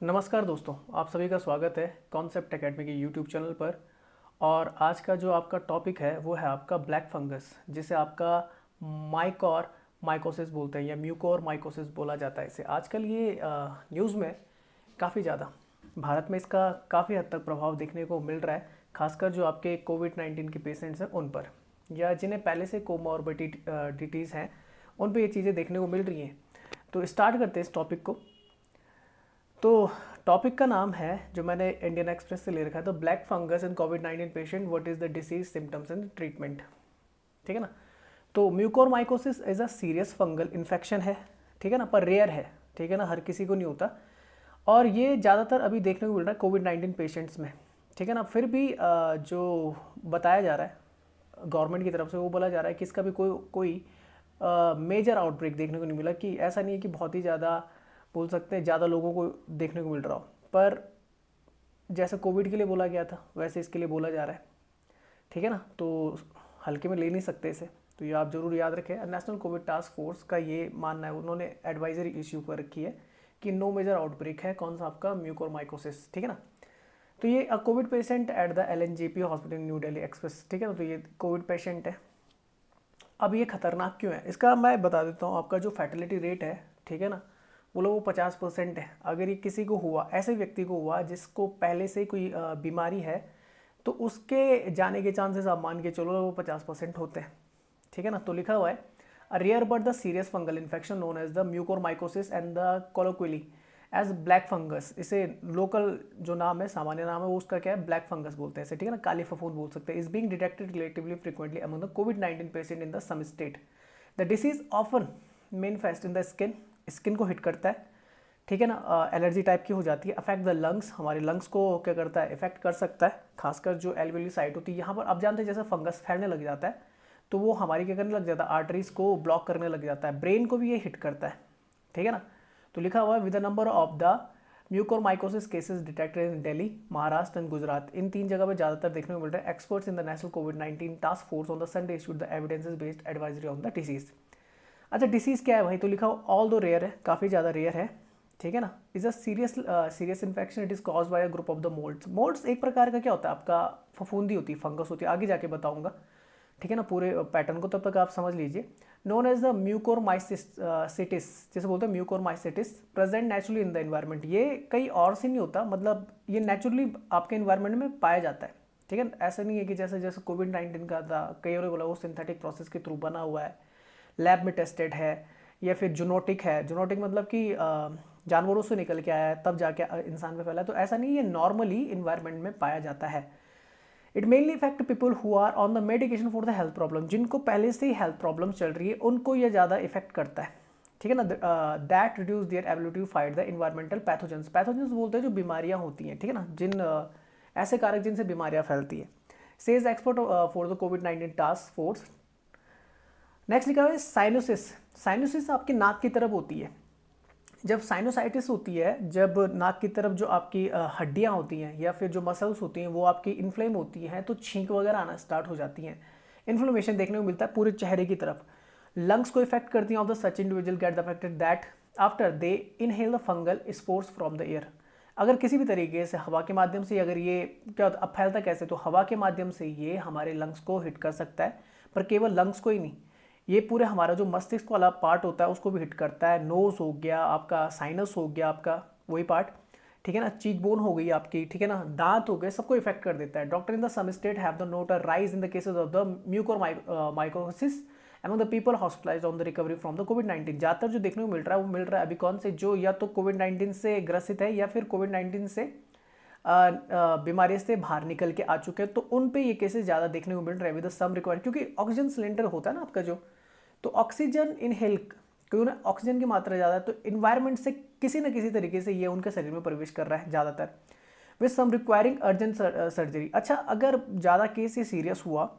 नमस्कार दोस्तों, आप सभी का स्वागत है कॉन्सेप्ट एकेडमी के यूट्यूब चैनल पर। और आज का जो आपका टॉपिक है वो है आपका ब्लैक फंगस, जिसे आपका माइकोर माइकोसिस बोलते हैं या म्यूकोर माइकोसिस बोला जाता है इसे। आजकल ये न्यूज़ में काफ़ी ज़्यादा भारत में इसका काफ़ी हद तक प्रभाव देखने को मिल रहा है, खासकर जो आपके कोविड-19 के पेशेंट्स हैं उन पर, या जिन्हें पहले से कोमॉर्बिडिटीज़ हैं उन पर ये चीज़ें देखने को मिल रही हैं। तो स्टार्ट करते हैं इस टॉपिक को। तो टॉपिक का नाम है, जो मैंने इंडियन एक्सप्रेस से ले रखा है, तो black fungus in covid patient, what is the disease symptoms and treatment. ठीक है ना। तो mucormycosis is a serious fungal infection है, ठीक है ना, पर रेयर है, ठीक है ना, हर किसी को नहीं होता। और ये ज़्यादातर अभी देखने को मिल रहा है कोविड-19 पेशेंट्स में, ठीक है ना। फिर भी जो बताया जा रहा है गवर्नमेंट की तरफ से, वो बोला जा रहा है कि इसका भी कोई मेजर आउटब्रेक देखने को नहीं मिला, कि ऐसा नहीं है कि बहुत ही ज़्यादा बोल सकते हैं ज़्यादा लोगों को देखने को मिल रहा हो। पर जैसे कोविड के लिए बोला गया था वैसे इसके लिए बोला जा रहा है, ठीक है ना। तो हल्के में ले नहीं सकते इसे, तो ये आप जरूर याद रखें। नेशनल कोविड टास्क फोर्स का ये मानना है, उन्होंने एडवाइजरी इश्यू कर रखी है कि नो मेजर आउटब्रेक है, कौन सा आपका म्यूकोरमाइकोसिस, ठीक है ना। तो ये Covid patient at the LNJP hospital new Delhi express, ठीक है ना। तो ये कोविड पेशेंट है। अब ये खतरनाक क्यों है इसका मैं बता देता हूँ। आपका जो फैटिलिटी रेट है, ठीक है ना, बोलो वो 50% है। अगर ये किसी को हुआ, ऐसे व्यक्ति को हुआ जिसको पहले से कोई बीमारी है, तो उसके जाने के चांसेस आप मान के चलो वो 50% होते हैं, ठीक है ना। तो लिखा हुआ है rare but the serious fungal infection known as the mucormycosis and the colloquially as black fungus. इसे लोकल जो नाम है, सामान्य नाम है, वो उसका क्या है, ब्लैक फंगस बोलते हैं इसे, ठीक है ना, काली फफूंद बोल सकते हैं। Is being detected relatively frequently among the कोविड-19 patient in the some state. The disease often manifest in the skin, skin को हिट करता है, ठीक है ना। एलर्जी टाइप की हो जाती है। अफेक्ट द लंग्स, हमारे लंग्स को क्या करता है, इफेक्ट कर सकता है, खासकर जो एल्वेली साइट होती है यहाँ पर। आप जानते हैं जैसे फंगस फैलने लग जाता है तो वो हमारी क्या करने लग जाता है, आर्टरीज को ब्लॉक करने लग जाता है। ब्रेन को भी ये हिट करता है, ठीक है ना। तो लिखा हुआ है with the number of the mucormycosis cases detected in Delhi, Maharashtra and Gujarat, इन तीन जगह पे ज़्यादातर देखने को मिल रहा है। एक्सपर्ट्स इन द नेशनल कोविड-19 task force on the Sunday issued the evidences based advisory on the disease. अच्छा, डिसीज़ क्या है भाई, तो लिखा ऑल दो रेयर है, काफ़ी ज़्यादा रेयर है, ठीक है ना। Is a serious infection, it is cause by a group of the moulds. Moulds एक प्रकार का क्या होता है, आपका फफूंदी होती है, फंगस होती है, आगे जाके बताऊंगा, ठीक है ना, पूरे पैटर्न को तब तक आप समझ लीजिए। नोन एज द म्यूकोरमाइसिटिस, जैसे बोलते हैं mucormycetes, present naturally in the environment. ये कहीं और से नहीं होता, मतलब ये नेचुरली आपके इन्वायरमेंट में पाया जाता है, ठीक है। ऐसा नहीं है कि जैसे जैसे कोविड-19 का था, कई और बोला वो सिंथेटिक प्रोसेस के थ्रू बना हुआ है, लैब में टेस्टेड है, या फिर जूनोटिक है। जूनोटिक मतलब कि जानवरों से निकल के आया है तब जाके इंसान में फैला है। तो ऐसा नहीं, ये नॉर्मली इन्वायरमेंट में पाया जाता है। It mainly effect people who are on the medication for the health problem, जिनको पहले से ही हेल्थ प्रॉब्लम चल रही है उनको ये ज़्यादा इफेक्ट करता है, ठीक है ना। That reduce their ability to fight the environmental pathogens. Pathogens बोलते हैं जो बीमारियां होती हैं, ठीक है ना, जिन ऐसे कारक जिनसे बीमारियां फैलती हैं। Says expert for the covid task force. Next लिखा हुआ है साइनोसिस। साइनोसिस आपकी नाक की तरफ होती है। जब साइनोसाइटिस होती है, जब नाक की तरफ जो आपकी हड्डियां होती हैं या फिर जो मसल्स होती हैं वो आपकी इन्फ्लेम होती हैं, तो छींक वगैरह आना स्टार्ट हो जाती हैं। इन्फ्लेमेशन देखने को मिलता है पूरे चेहरे की तरफ। लंग्स को इफेक्ट करती हैं of the such individual get affected that after they inhale the fungal spores from the air. अगर किसी भी तरीके से हवा के माध्यम से, अगर ये क्या होता, अब फैलता कैसे, तो हवा के माध्यम से ये हमारे लंग्स को हिट कर सकता है। पर केवल लंग्स को ही नहीं, ये पूरे हमारा जो मस्तिष्क वाला पार्ट होता है उसको भी हिट करता है। नोज हो गया आपका, साइनस हो गया आपका वही पार्ट, ठीक है ना, चीक बोन हो गई आपकी, ठीक है ना, दांत हो गए, सबको इफेक्ट कर देता है। Doctor in the some state have the note a rise in the cases of the mucormycosis among the people hospitalised on the recovery from the कोविड-19। ज़्यादातर जो देखने को मिल रहा है वो मिल रहा है अभी कौन से, जो या तो कोविड-19 से ग्रसित है या फिर कोविड-19 से बीमारी से बाहर निकल के आ चुके हैं, तो उन पे ये केसेस ज़्यादा देखने को मिल रहे हैं विद सम रिक्वायर्ड, क्योंकि ऑक्सीजन सिलेंडर होता है ना आपका जो, तो ऑक्सीजन इनहेल, क्योंकि ना ऑक्सीजन की मात्रा ज़्यादा है, तो इन्वायरमेंट से किसी न किसी तरीके से ये उनके शरीर में प्रवेश कर रहा है ज़्यादातर, with some requiring urgent surgery. अच्छा, अगर ज़्यादा केस ये सीरियस हुआ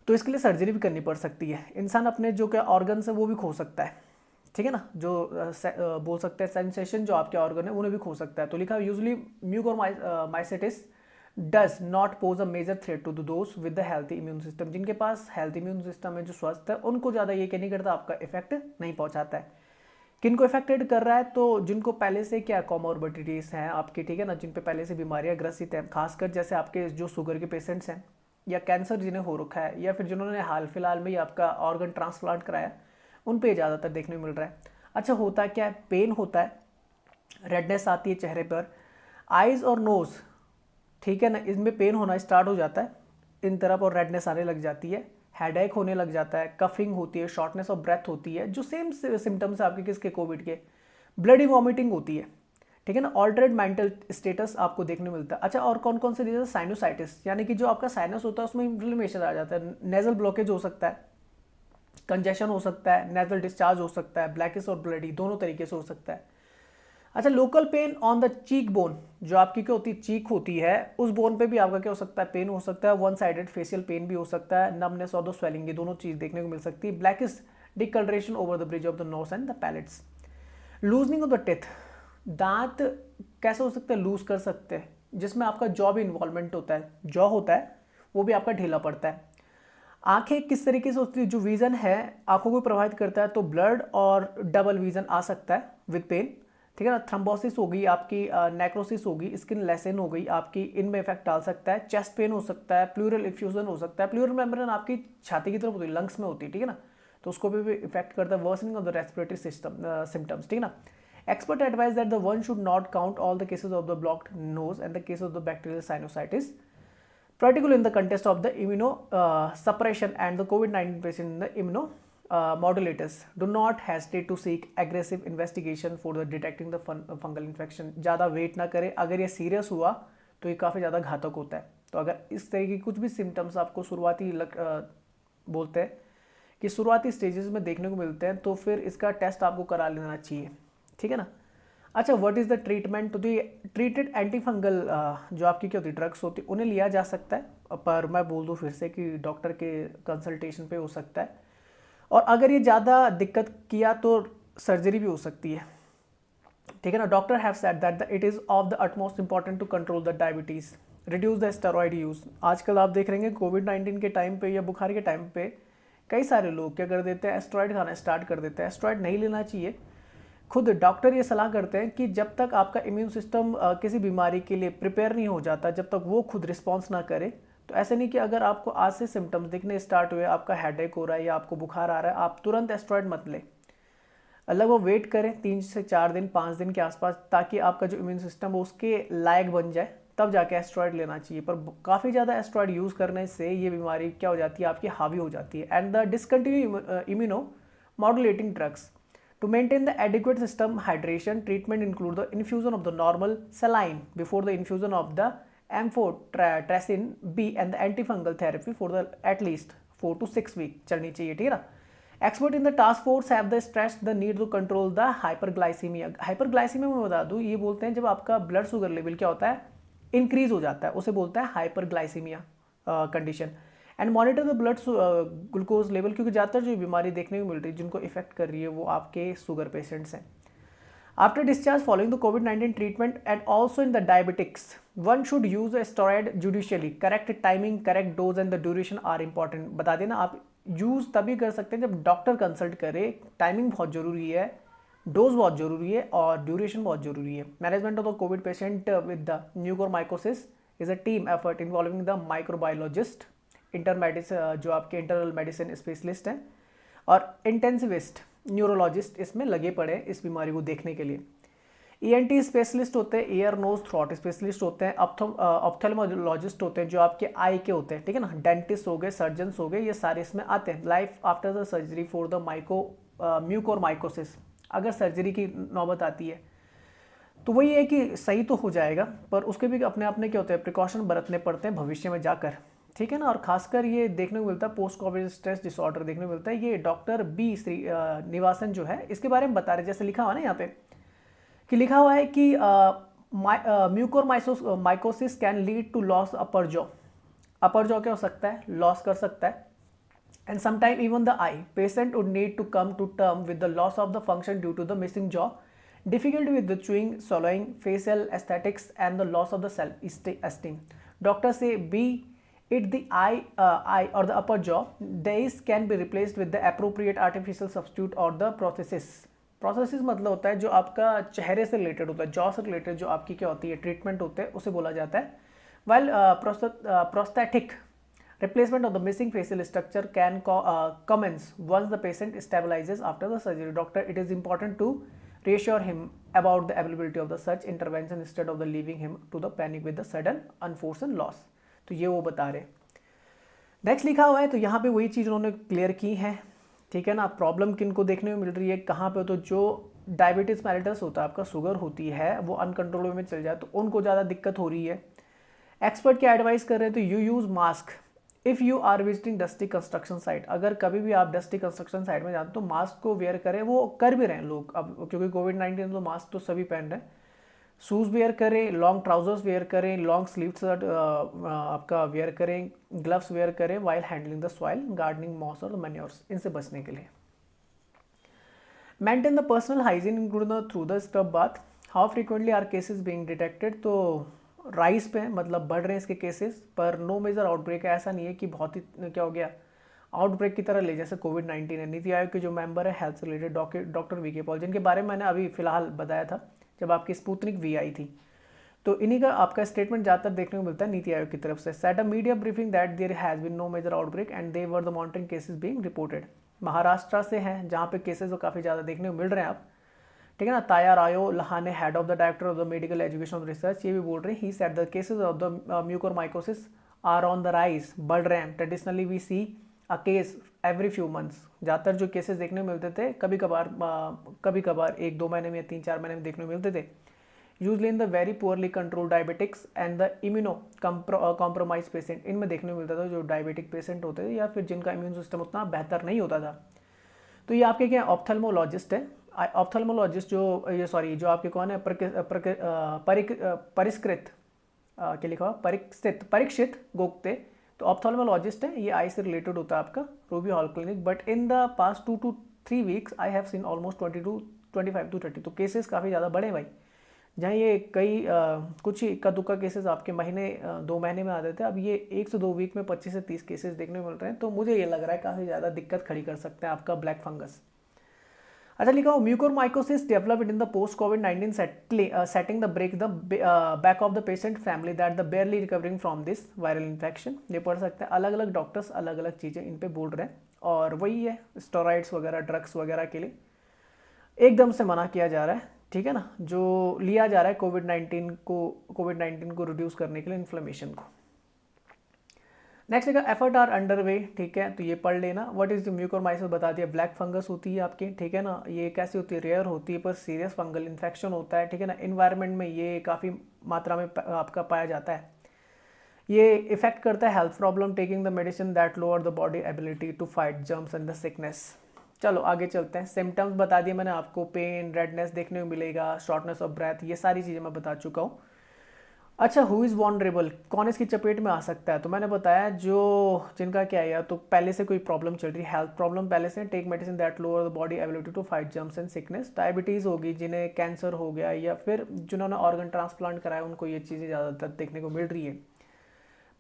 तो इसके लिए सर्जरी भी करनी पड़ सकती है। इंसान अपने जो क्या ऑर्गन है वो भी खो सकता है, ठीक है ना, जो बोल सकते हैं सेंसेशन जो आपके ऑर्गन है उन्हें भी खो सकता है। तो लिखा usually mucormycetes does not pose a major threat to those with the healthy immune system. जिनके पास हेल्थ इम्यून सिस्टम है, जो स्वस्थ है, उनको ज़्यादा ये क्या नहीं करता, आपका इफेक्ट नहीं पहुंचाता है। किन को इफेक्टेड कर रहा है, तो जिनको पहले से क्या कॉमोर्बिडिटीज़ हैं आपकी, ठीक है ना, जिन पे पहले से बीमारियां ग्रसित हैं, खासकर जैसे आपके जो शुगर के पेशेंट्स हैं या कैंसर जिन्हें हो रखा है या फिर जिन्होंने हाल फिलहाल में ही आपका ऑर्गन ट्रांसप्लांट कराया, उन पे ज़्यादातर देखने को मिल रहा है। अच्छा, होता क्या है, पेन होता है, रेडनेस आती है चेहरे पर, आइज़ और नोज़, ठीक है ना, इसमें पेन होना स्टार्ट हो जाता है इन तरफ और रेडनेस आने लग जाती है, हेडेक होने लग जाता है, कफिंग होती है, शॉर्टनेस ऑफ ब्रेथ होती है, जो सेम सिम्टम्स है आपके किसके, कोविड के। ब्लडी वॉमिटिंग होती है, ठीक है ना, ऑल्टरेड मेंटल स्टेटस आपको देखने को मिलता है। अच्छा, और कौन कौन से डिजीज, साइनोसाइटिस, यानी कि जो आपका साइनस होता है उसमें इन्फ्लेमेशन आ जाता है, नेजल ब्लॉकेज हो सकता है, कंजेशन हो सकता है, नेजल डिस्चार्ज हो सकता है, ब्लैकिश और ब्लडी दोनों तरीके से हो सकता है। अच्छा, local pain on the cheek bone, जो आपकी क्या होती है, चीक होती है, उस बोन पे भी आपका क्या हो सकता है, पेन हो सकता है, वन साइडेड फेशियल पेन भी हो सकता है, नमनेस और द स्वेलिंग, ये दोनों चीज देखने को मिल सकती है। Blackish declaration over the bridge of the nose and the palates. Loosening of the teeth, दांत कैसे हो सकते हैं, लूज कर सकते हैं, जिसमें आपका जॉ भी इन्वॉल्वमेंट होता है, जॉ होता है वो भी आपका ढीला पड़ता है। आंखें किस तरीके से होती है, जो विजन है आंखों को प्रभावित करता है, तो ब्लड और डबल विजन आ सकता है विद पेन, ठीक है ना, थ्रम्बोसिस हो गई आपकी, नेक्रोसिस हो गई, स्किन लेसन हो गई आपकी, इनमें इफेक्ट डाल सकता है। चेस्ट पेन हो सकता है, प्लूरल इफ्यूजन हो सकता है, प्लूरल मेम्ब्रेन आपकी छाती की तरफ होती है, लंग्स में होती है, ठीक है ना, तो उसको भी इफेक्ट करता है। Worsening of the respiratory system symptoms, ठीक है ना। Expert advise that the one should not count all the cases of the blocked nose and the case of the bacterial sinusitis, particularly in the context of the immunosuppression and the COVID-19 patient in the immunomodulators. Do not hesitate to seek aggressive investigation for the detecting the fungal infection. ज़्यादा wait ना करें, अगर ये serious हुआ तो ये काफ़ी ज़्यादा घातक होता है। तो अगर इस तरह की कुछ भी सिम्टम्स आपको शुरुआती बोलते हैं कि शुरुआती स्टेजेस में देखने को मिलते हैं, तो फिर इसका टेस्ट आपको करा लेना चाहिए, ठीक है ना। अच्छा, व्हाट इज़ द ट्रीटमेंट, तो ये ट्रीटेड एंटी फंगल जो आपकी क्या होती है, ड्रग्स होती है, उन्हें लिया जा सकता है, पर मैं बोल दूँ फिर से कि डॉक्टर के कंसल्टेशन पे हो सकता है, और अगर ये ज़्यादा दिक्कत किया तो सर्जरी भी हो सकती है, ठीक है ना। Doctor have said that it is of the utmost important to control the diabetes, reduce the steroid use. आजकल आप देख रहे हैं कोविड-19 के टाइम पे या बुखार के टाइम पे कई सारे लोग क्या कर देते हैं, एस्टेरॉइड खाना स्टार्ट कर देते हैं। एस्टेरॉइड नहीं लेना चाहिए। खुद डॉक्टर ये सलाह करते हैं कि जब तक आपका इम्यून सिस्टम किसी बीमारी के लिए प्रिपेयर नहीं हो जाता, जब तक वो खुद रिस्पॉन्स ना करे, तो ऐसे नहीं कि अगर आपको आज से सिम्टम्स दिखने स्टार्ट हुए, आपका हेडेक हो रहा है या आपको बुखार आ रहा है, आप तुरंत एस्टेरॉइड मत लें। लगभग वेट करें 3 से 4 दिन 5 दिन के आसपास, ताकि आपका जो इम्यून सिस्टम है उसके लायक बन जाए, तब जाके एस्टेरॉइड लेना चाहिए। पर काफ़ी ज़्यादा एस्टेरॉइड यूज़ करने से ये बीमारी क्या हो जाती है, आपकी हावी हो जाती है। And the discontinue immuno modulating drugs to maintain the adequate system hydration. Treatment include the infusion of the normal saline before the infusion of the amphotericin B and the antifungal therapy for the at least 4 to 6 weeks चलनी चाहिए, ठीक है ना। Expert in the task force have the stressed the need to control the hyperglycemia. Hyperglycemia में बता दूँ, ये बोलते हैं जब आपका ब्लड शुगर लेवल क्या होता है, इंक्रीज हो जाता है, उसे बोलता है hyperglycaemia condition. And monitor the blood glucose level, क्योंकि ज़्यादातर जो बीमारी देखने को मिल रही है जिनको इफेक्ट कर रही है वो आपके शुगर पेशेंट्स हैं। आफ्टर डिस्चार्ज फॉलोइंग द कोविड-19 treatment and also in the diabetics, one should use steroid judicially. Correct timing, correct dose and the duration are important. बता देना, आप यूज़ तभी कर सकते हैं जब डॉक्टर कंसल्ट करे। टाइमिंग बहुत ज़रूरी है, डोज बहुत ज़रूरी है और ड्यूरेशन बहुत ज़रूरी है। Management of the Covid patient with the mucormycosis is a team effort involving the microbiologist, जो आपके इंटरनल मेडिसिन स्पेशलिस्ट हैं, और इंटेंसिविस्ट न्यूरोलॉजिस्ट इसमें लगे पड़े इस बीमारी को देखने के लिए। ईएनटी स्पेशलिस्ट होते हैं, ईयर नोज थ्रोट स्पेशलिस्ट होते हैं, ऑप्थेल्मोलॉजिस्ट होते हैं जो आपके आई के होते हैं, ठीक है ना। डेंटिस्ट हो गए, सर्जन्स हो गए, ये सारे इसमें आते हैं। Life after the surgery for the mucormycosis, अगर सर्जरी की नौबत आती है तो वही है कि सही तो हो जाएगा, पर उसके भी अपने अपने क्या होते हैं, प्रिकॉशन बरतने पड़ते हैं भविष्य में जाकर, ठीक है ना। और खासकर ये देखने को मिलता है पोस्ट कोविड स्ट्रेस डिसऑर्डर देखने को मिलता है। ये डॉक्टर बी निवासन जो है इसके बारे में बता रहे, जैसे लिखा हुआ ना यहाँ पे कि लिखा हुआ है कि mucormycosis can lead to loss upper jaw. Upper jaw क्या हो सकता है, लॉस कर सकता है। And sometime even the eye, patient would need to come to term with the loss of the function due to the missing jaw, difficulty with the chewing, swallowing, facial aesthetics, and the loss of the self-esteem. Doctors say be it the eye or the upper jaw, these can be replaced with the appropriate artificial substitute or the prosthesis. Prosthesis मतलब होता है जो आपका चेहरे से related होता है, jaw से रिलेटेड जो आपकी क्या होती है ट्रीटमेंट होते हैं उसे बोला जाता है। Well prosthetic replacement of the missing facial structure can commence once the patient stabilizes after the surgery. Doctor, it is important to reassure him about the availability of the such intervention instead of the leaving him to the panic with the sudden unforeseen loss. तो ये वो बता रहे। Next लिखा हुआ है तो यहाँ पे वही चीज़ उन्होंने क्लियर की है, ठीक है ना। प्रॉब्लम किन को देखने में मिल रही है, कहाँ पे, तो जो डायबिटीज़ मेलिटस होता है, आपका शुगर होती है, वो अनकंट्रोलेबल में चल जाए तो उनको ज़्यादा दिक्कत हो रही है। एक्सपर्ट क्या एडवाइस कर रहे हैं, तो you use mask if you are visiting dusty construction site. अगर कभी भी आप डस्टी कंस्ट्रक्शन साइट में जाते तो मास्क को वेयर करें, वो कर भी रहे हैं लोग अब, क्योंकि कोविड-19 तो मास्क तो सभी पहन रहे हैं। शूज़ वेयर करें, लॉन्ग ट्राउजर्स वेयर करें, लॉन्ग स्लीव शर्ट आपका वेयर करें, ग्लव्स वेयर करें while handling the soil, gardening, moss और मैन्योर्स, इनसे बचने के लिए। Maintain the personal hygiene including through the scrub bath. How frequently are cases being detected, तो राइज पे मतलब बढ़ रहे हैं इसके केसेस, पर नो मेजर आउटब्रेक है। ऐसा नहीं है कि बहुत ही क्या हो गया आउटब्रेक की तरह ले जैसे कोविड-19 है। नीति आयोग के जो मेंबर है हेल्थ से रिलेटेड डॉक्टर वीके पॉल, जिनके बारे में मैंने अभी फिलहाल बताया था जब आपकी स्पुतनिक वी आई थी, तो इन्हीं का आपका स्टेटमेंट ज़्यादातर देखने को मिलता है नीति आयोग की तरफ से। Set a media briefing that there has been no major outbreak and they were the monitoring cases being reported. Maharashtra से हैं जहाँ पे केसेस तो काफ़ी ज़्यादा देखने को मिल रहे हैं आप, ठीक है ना। Tatyarao Lahane, head of the director of the medical education of research, ये भी बोल रहे हैं, he said the cases of the mucormycosis are on the rise, बढ़ रहे हैं। Traditionally we see a case every few months. ज़्यादातर जो केसेस देखने को मिलते थे कभी कभार 1-2 महीने में, 3-4 महीने में देखने को मिलते थे। Usually in the very poorly control diabetics and the immuno compromise patient, इनमें देखने को मिलता था जो डायबिटिक पेशेंट होते थे या फिर जिनका इम्यून सिस्टम उतना बेहतर नहीं होता था। तो ये आपके क्या ऑप्थेल्मोलॉजिस्ट है। ऑप्थेल्मोलॉजिस्ट जो आपके कौन है, परिष्कृत क्या लिखा हुआ, परीक्षित गोप्ते, तो ऑप्थेल्मोलॉजिस्ट है, ये आई से रिलेटेड होता है आपका Ruby hall clinic. But in the past 2 to 3 weeks I have seen almost 25 to 30, तो केसेस काफ़ी ज़्यादा बढ़े भाई। जहाँ ये कई कुछ ही इक्का दुक्का केसेस आपके महीने 2 महीने में आते थे, अब ये 1 से 2 वीक में 25 से 30 केसेस देखने को मिल रहे हैं। तो मुझे ये लग रहा है काफ़ी ज़्यादा दिक्कत खड़ी कर सकते हैं आपका ब्लैक फंगस। अच्छा लिखा हो, mucormycosis developed in the post कोविड-19 setting the break the back of the patient family that the barely recovering from this viral infection. ये पढ़ सकते हैं, अलग अलग डॉक्टर्स अलग अलग चीज़ें इन पे बोल रहे हैं, और वही है स्टेरॉइड्स वगैरह, ड्रग्स वगैरह के लिए एकदम से मना किया जा रहा है, ठीक है ना, जो लिया जा रहा है कोविड-19 को रिड्यूस करने के लिए, इन्फ्लेमेशन को। नेक्स्ट लिखा एफर्ट आर अंडर वे, ठीक है, तो ये पढ़ लेना। व्हाट इज द म्यूकोरमाइकोसिस बता दिया, ब्लैक फंगस होती है आपकी, ठीक है ना। ये कैसी होती है, रेयर होती है पर सीरियस फंगल इन्फेक्शन होता है, ठीक है ना। इन्वायरमेंट में ये काफ़ी मात्रा में आपका पाया जाता है। ये इफेक्ट करता है health problem, taking the medicine that lower the body ability to fight germs and the sickness. चलो आगे चलते हैं। सिम्टम्स बता दिए मैंने आपको, पेन, रेडनेस देखने को मिलेगा, शॉर्टनेस ऑफ ब्रेथ, ये सारी चीज़ें मैं बता चुका हूँ। अच्छा, हु इज़ वॉनरेबल, कौन इसकी चपेट में आ सकता है, तो मैंने बताया जो जिनका क्या है, या तो पहले से कोई प्रॉब्लम चल रही है, हेल्थ प्रॉब्लम पहले से, take medicine that lower the body ability to fight germs and sickness. Diabetes होगी, जिन्हें कैंसर हो गया, या फिर जिन्होंने ऑर्गन ट्रांसप्लांट कराया, उनको ये चीज़ें ज़्यादातर देखने को मिल रही है।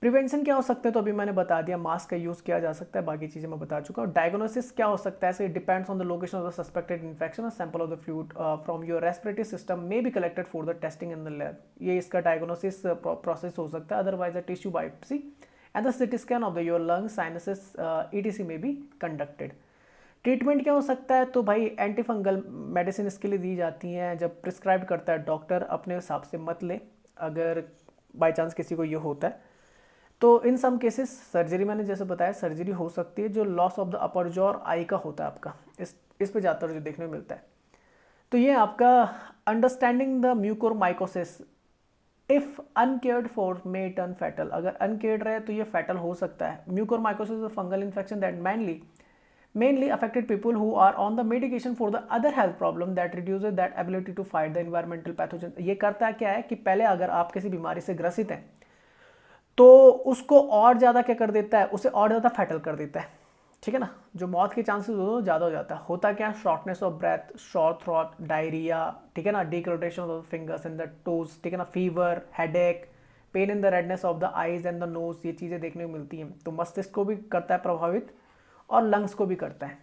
प्रिवेंशन क्या हो सकते हैं, तो अभी मैंने बता दिया, मास्क का यूज़ किया जा सकता है, बाकी चीज़ें मैं बता चुका हूँ। डायग्नोसिस क्या हो सकता है, ऐसे depends on the location of the suspected infection, और sample of the fluid from your respiratory system may be collected for the testing in the lab. ये इसका डायग्नोसिस प्रोसेस हो सकता है। Otherwise a tissue biopsy and the CT scan of the your lungs, sinuses ETC में भी conducted. Treatment क्या हो सकता है, तो भाई एंटी फंगल मेडिसिन इसके लिए दी जाती हैं, जब प्रिस्क्राइब करता है डॉक्टर, अपने हिसाब से मत ले, अगर बाई चांस किसी को ये होता है तो इन सम केसेस सर्जरी, मैंने जैसे बताया सर्जरी हो सकती है। जो loss of the upper jaw और आई का होता है आपका, इस पे ज़्यादातर जो देखने को मिलता है। तो ये आपका understanding the mucormycosis if uncared for may turn fatal, अगर अनकेयर्ड रहे तो ये फैटल हो सकता है। Mucormycosis fungal infection that mainly affected people who are on the medication for the other health problem that reduces that ability to fight the environmental pathogen। ये करता क्या है कि पहले अगर आप किसी बीमारी से ग्रसित हैं तो उसको और ज़्यादा क्या कर देता है, उसे और ज़्यादा फैटल कर देता है, ठीक है ना। जो मौत के चांसेस ज़्यादा हो जाता है। होता क्या, shortness of breath, short throat, diarrhoea, ठीक है ना, discolouration of the fingers and the toes, ठीक है ना, fever, headache, pain in the redness of the eyes and the nose, ये चीज़ें देखने को मिलती हैं। तो मस्तिष्क को भी करता है प्रभावित और लंग्स को भी करता है।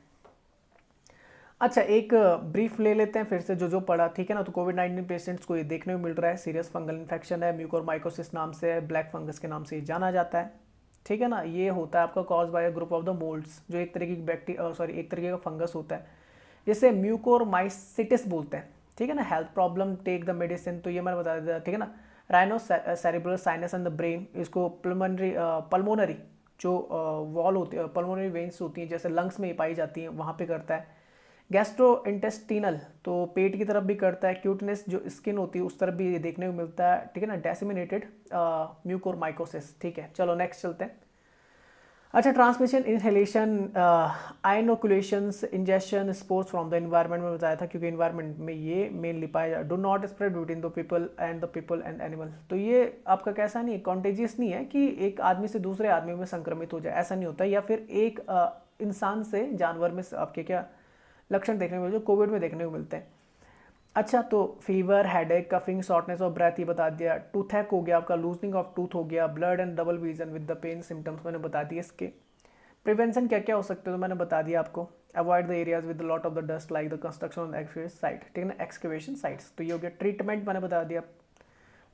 अच्छा, एक ब्रीफ ले लेते हैं फिर से जो जो पढ़ा, ठीक है ना। तो कोविड-19 पेशेंट्स को ये देखने को मिल रहा है, सीरियस फंगल इन्फेक्शन है, म्यूकोरमाइकोसिस नाम से है, ब्लैक फंगस के नाम से ये जाना जाता है, ठीक है ना। ये होता है आपका cause by a group of the moulds, जो एक तरीके की एक तरीके का फंगस होता है, जिसे म्यूकोरमाइसिटिस बोलते हैं, ठीक है ना। Health problem, take the medicine, तो ये मैंने बता दिया, ठीक है ना। Rhino cerebral sinus and the brain, इसको पल्मोनरी जो वॉल होती है, पल्मोनरी वेन्स होती हैं, जैसे लंग्स में ये पाई जाती हैं, वहाँ पे करता है। गैस्ट्रो इंटेस्टिनल, तो पेट की तरफ भी करता है। क्यूटनेस जो स्किन होती है उस तरफ भी ये देखने को मिलता है, ठीक है ना। डेसिमिनेटेड म्यूकोरमाइकोसिस, ठीक है। चलो नेक्स्ट चलते हैं। अच्छा, transmission, inhalation, inoculations, injection, spores from the environment में बताया था, क्योंकि इन्वायरमेंट में ये मेनली पाया जाए। Do not spread between the people and animal, तो ये आपका कैसा नहीं है, कॉन्टेजियस नहीं है कि एक आदमी से दूसरे आदमी में संक्रमित हो जाए, ऐसा नहीं होता। या फिर एक इंसान से जानवर में आपके क्या लक्षण देखने को मिलते, जो कोविड में देखने को मिलते हैं। अच्छा, तो fever, headache, coughing, shortness of breath ये बता दिया। टूथैक हो गया आपका, लूजनिंग ऑफ टूथ हो गया, blood and double vision with the pain symptoms मैंने बता दिए। इसके प्रिवेंशन क्या क्या हो सकते हैं तो मैंने बता दिया आपको। Avoid the areas with lot of the dust like the construction on excavation site, ठीक है ना, एक्सकेवेशन साइट्स। तो ये हो गया। ट्रीटमेंट मैंने बता दिया।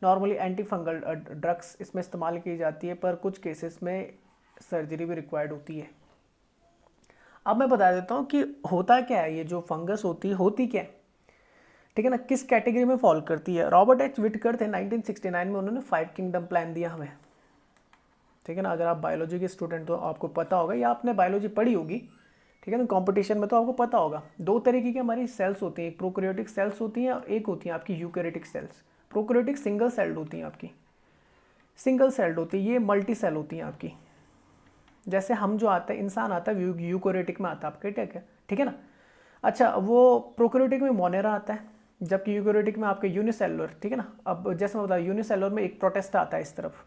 नॉर्मली एंटी फंगल ड्रग्स इसमें इस्तेमाल की जाती है, पर कुछ केसेस में सर्जरी भी रिक्वायर्ड होती है। अब मैं बता देता हूँ कि होता क्या है, ये जो फंगस होती क्या है, ठीक है ना, किस कैटेगरी में फॉल करती है। रॉबर्ट एच विटकर थे 1969 में, उन्होंने 5 किंगडम प्लान दिया हमें, ठीक है ना। अगर आप बायोलॉजी के स्टूडेंट हो आपको पता होगा, या आपने बायोलॉजी पढ़ी होगी, ठीक है ना, कंपटीशन में, तो आपको पता होगा। दो तरीके की हमारी सेल्स होती हैं, एक प्रोकैरियोटिक सेल्स होती हैं और एक होती हैं आपकी eukaryotic cells. Prokaryotic single celled होती हैं आपकी, सिंगल सेल्ड होती है, ये मल्टी सेल होती हैं आपकी। जैसे हम जो आते हैं, इंसान आता है यूकैरियोटिक में आता है आपके, ठीक है ना। अच्छा, वो प्रोकैरियोटिक में मोनेरा आता है, जबकि यूकैरियोटिक में आपके यूनिसेलुलर, ठीक है ना। अब जैसे मैं बता, यूनिसेलुलर में एक प्रोटेस्टा आता है इस तरफ,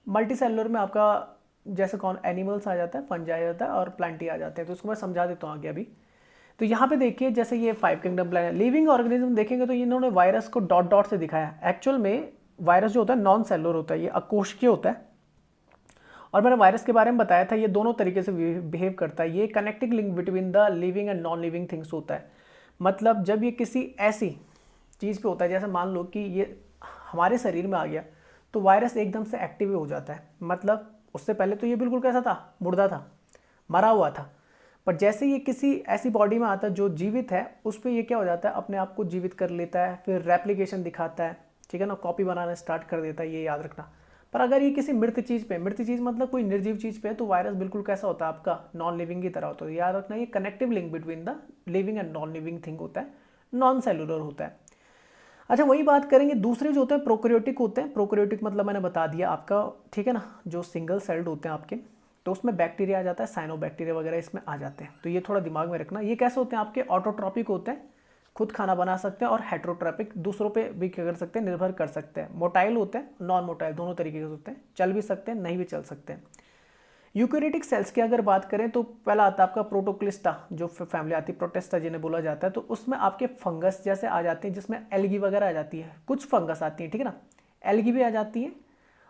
मल्टी सेलुलर में आपका जैसे कौन एनिमल्स आ जाता है, फंजाई आ जाता है और प्लांटी आ जाते हैं। तो उसको मैं समझा देता हूँ आगे अभी। तो यहाँ पे देखिए, जैसे ये 5 किंगडम प्लान है, लिविंग ऑर्गेनिज्म देखेंगे तो इन्होंने वायरस को डॉट डॉट से दिखाया। एक्चुअल में वायरस जो होता है नॉन सेलुलर होता है, ये अकोशिकीय होता है। और मैंने वायरस के बारे में बताया था, ये दोनों तरीके से बिहेव करता है। ये connecting link between the living and non living things होता है। मतलब जब ये किसी ऐसी चीज़ पे होता है, जैसे मान लो कि ये हमारे शरीर में आ गया, तो वायरस एकदम से एक्टिव हो जाता है। मतलब उससे पहले तो ये बिल्कुल कैसा था, मुर्दा था, मरा हुआ था। पर जैसे ये किसी ऐसी बॉडी में आता है जो जीवित है, उस पर ये क्या हो जाता है, अपने आप को जीवित कर लेता है, फिर रेप्लिकेशन दिखाता है, ठीक है ना, कॉपी बनाना स्टार्ट कर देता है, ये याद रखना। पर अगर ये किसी मृत चीज़ पे, मृत चीज़ मतलब कोई निर्जीव चीज़ पे है, तो वायरस बिल्कुल कैसा होता है आपका, नॉन लिविंग की तरह होता है। याद रखना, ये connective link between the living and non living thing होता है, नॉन सेलुलर होता है। अच्छा, वही बात करेंगे, दूसरे जो होते हैं प्रोकैरियोटिक होते हैं। प्रोकैरियोटिक मतलब मैंने बता दिया आपका, ठीक है ना, जो सिंगल सेल्ड होते हैं आपके, तो उसमें बैक्टीरिया आ जाता है, साइनोबैक्टीरिया वगैरह इसमें आ जाते हैं। तो ये थोड़ा दिमाग में रखना। ये कैसे होते हैं आपके, ऑटोट्रॉपिक होते हैं, खुद खाना बना सकते हैं, और हेट्रोट्रॉपिक, दूसरों पे भी क्या कर सकते हैं, निर्भर कर सकते हैं। मोटाइल होते हैं, नॉन मोटाइल, दोनों तरीके के होते हैं, चल भी सकते हैं, नहीं भी चल सकते हैं। यूकैरियोटिक सेल्स की अगर बात करें तो पहला आता है आपका प्रोटोक्लिस्टा, जो फैमिली आती है, प्रोटेस्टा जिन्हें बोला जाता है। तो उसमें आपके फंगस जैसे आ जाते हैं, जिसमें एल्गी वगैरह आ जाती है, कुछ फंगस आती है, ठीक है ना, एल्गी भी आ जाती है,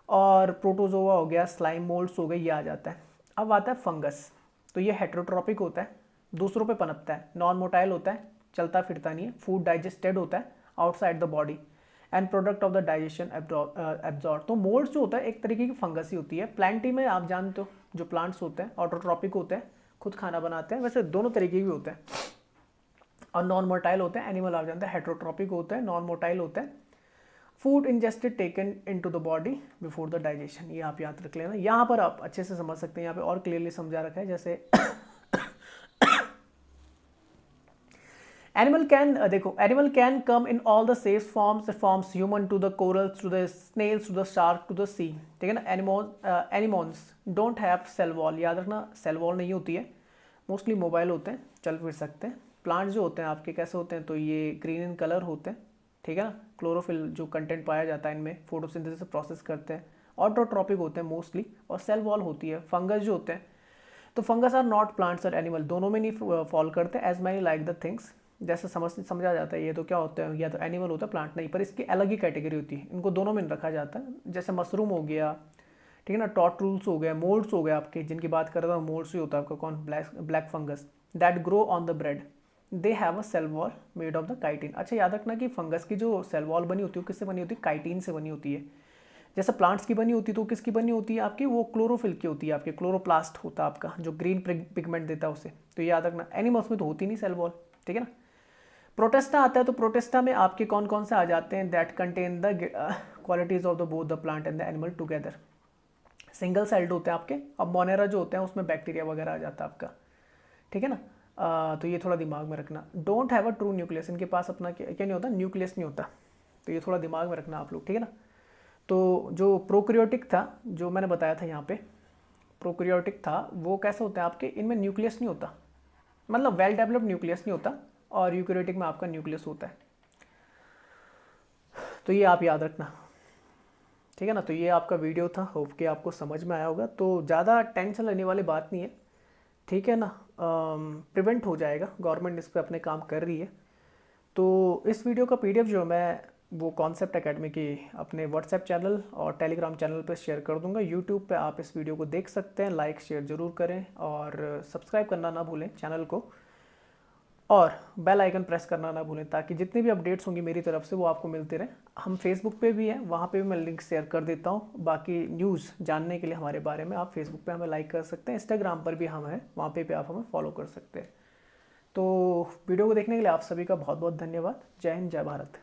और प्रोटोजोआ हो गया, स्लाइम मोल्ड्स हो गए, ये आ जाता है। अब आता है फंगस, तो ये हेट्रोट्रॉपिक होता है, दूसरों पे पनपता है, नॉन मोटाइल होता है, चलता फिरता नहीं है, फूड डाइजेस्टेड होता है outside the body, and product of the digestion absorb. तो मोल्ड्स जो होता है एक तरीके की फंगस ही होती है। प्लांटी में आप जानते हो, जो प्लांट्स होते हैं ऑटोट्रॉपिक होते हैं, खुद खाना बनाते हैं, वैसे दोनों तरीके के भी होते हैं। और नॉन मोटाइल होते हैं, एनिमल आप जानते हैं हेट्रोट्रॉपिक होते हैं, नॉन मोटाइल होते हैं। Food ingested taken into the body before the digestion, ये आप याद रख लेना। यहाँ पर आप अच्छे से समझ सकते हैं, यहाँ पे और क्लियरली समझा रखा है। जैसे एनिमल कैन, देखो, animal can come in all the safe forms human to the corals to the snails to the shark to the sea, ठीक है ना। Anemones don't have cell wall, याद रखना, सेल वॉल नहीं होती है, मोस्टली मोबाइल होते हैं, चल फिर सकते हैं। प्लांट जो होते हैं आपके कैसे होते हैं, तो ये ग्रीन इन कलर होते हैं, ठीक है ना। क्लोरोफिल जो कंटेंट पाया जाता है इनमें, फोटोसिंथेसिस प्रोसेस करते हैं, ऑटोट्रॉपिक होते हैं मोस्टली, और सेल वॉल होती है। फंगस जो होते हैं, तो फंगस आर नॉट प्लांट्स और एनिमल, दोनों में नहीं फॉल करते, as many like the things, जैसे समझा जाता है। ये तो क्या होता है, या तो एनिमल होता है, प्लांट नहीं, पर इसकी अलग ही कैटेगरी होती है, इनको दोनों में रखा जाता है। जैसे मशरूम हो गया, ठीक है ना, टॉटरूल्स हो गया, मोल्ड्स हो गया आपके, जिनकी बात कर रहा था, मोल्ड्स ही होता है आपका कौन, black fungus, that grow on the bread, they have a cell wall made of the chitin. अच्छा याद रखना कि फंगस की जो सेल वॉल बनी होती है वो किससे बनी होती है, काइटिन से बनी होती है। जैसे प्लांट्स की बनी होती है तो किसकी बनी होती है आपकी, वो क्लोरोफिल की होती है आपके, क्लोरोप्लास्ट होता है आपका जो ग्रीन पिगमेंट देता है उसे। तो ये याद रखना, एनिमल्स में तो होती नहीं सेल वॉल, ठीक है ना। प्रोटेस्टा आता है तो प्रोटेस्टा में आपके कौन कौन से आ जाते हैं, that contain the qualities of the both the plant and the animal together. Single celled होते हैं आपके। अब मोनेरा जो होते हैं उसमें बैक्टीरिया वगैरह आ जाता है आपका, ठीक है ना। तो ये थोड़ा दिमाग में रखना। Don't have a true nucleus, इनके पास अपना क्या क्या नहीं होता, न्यूक्लियस नहीं होता। तो ये थोड़ा दिमाग में रखना आप लोग, ठीक है ना। तो जो प्रोक्रियोटिक था, जो मैंने बताया था यहाँ पे, प्रोक्रियोटिक था वो कैसे होता है आपके, इनमें न्यूक्लियस नहीं होता, मतलब वेल डेवलप्ड न्यूक्लियस नहीं होता, और यूकैरियोटिक में आपका न्यूक्लियस होता है। तो ये आप याद रखना, ठीक है ना। तो ये आपका वीडियो था, होप कि आपको समझ में आया होगा। तो ज़्यादा टेंशन लेने वाली बात नहीं है, ठीक है ना। प्रिवेंट हो जाएगा, गवर्नमेंट इस पर अपने काम कर रही है। तो इस वीडियो का पीडीएफ जो मैं वो कॉन्सेप्ट एकेडमी की अपने व्हाट्सएप चैनल और टेलीग्राम चैनल पर शेयर कर दूंगा। यूट्यूब पे आप इस वीडियो को देख सकते हैं, लाइक शेयर ज़रूर करें और सब्सक्राइब करना ना भूलें चैनल को, और बेल आइकन प्रेस करना ना भूलें, ताकि जितनी भी अपडेट्स होंगी मेरी तरफ से वो आपको मिलते रहें। हम फेसबुक पे भी हैं, वहाँ पे भी मैं लिंक शेयर कर देता हूँ। बाकी न्यूज़ जानने के लिए हमारे बारे में आप फेसबुक पे हमें लाइक कर सकते हैं, इंस्टाग्राम पर भी हम हैं, वहाँ पे भी आप हमें फॉलो कर सकते हैं। तो वीडियो को देखने के लिए आप सभी का बहुत बहुत धन्यवाद। जय हिंद, जय भारत।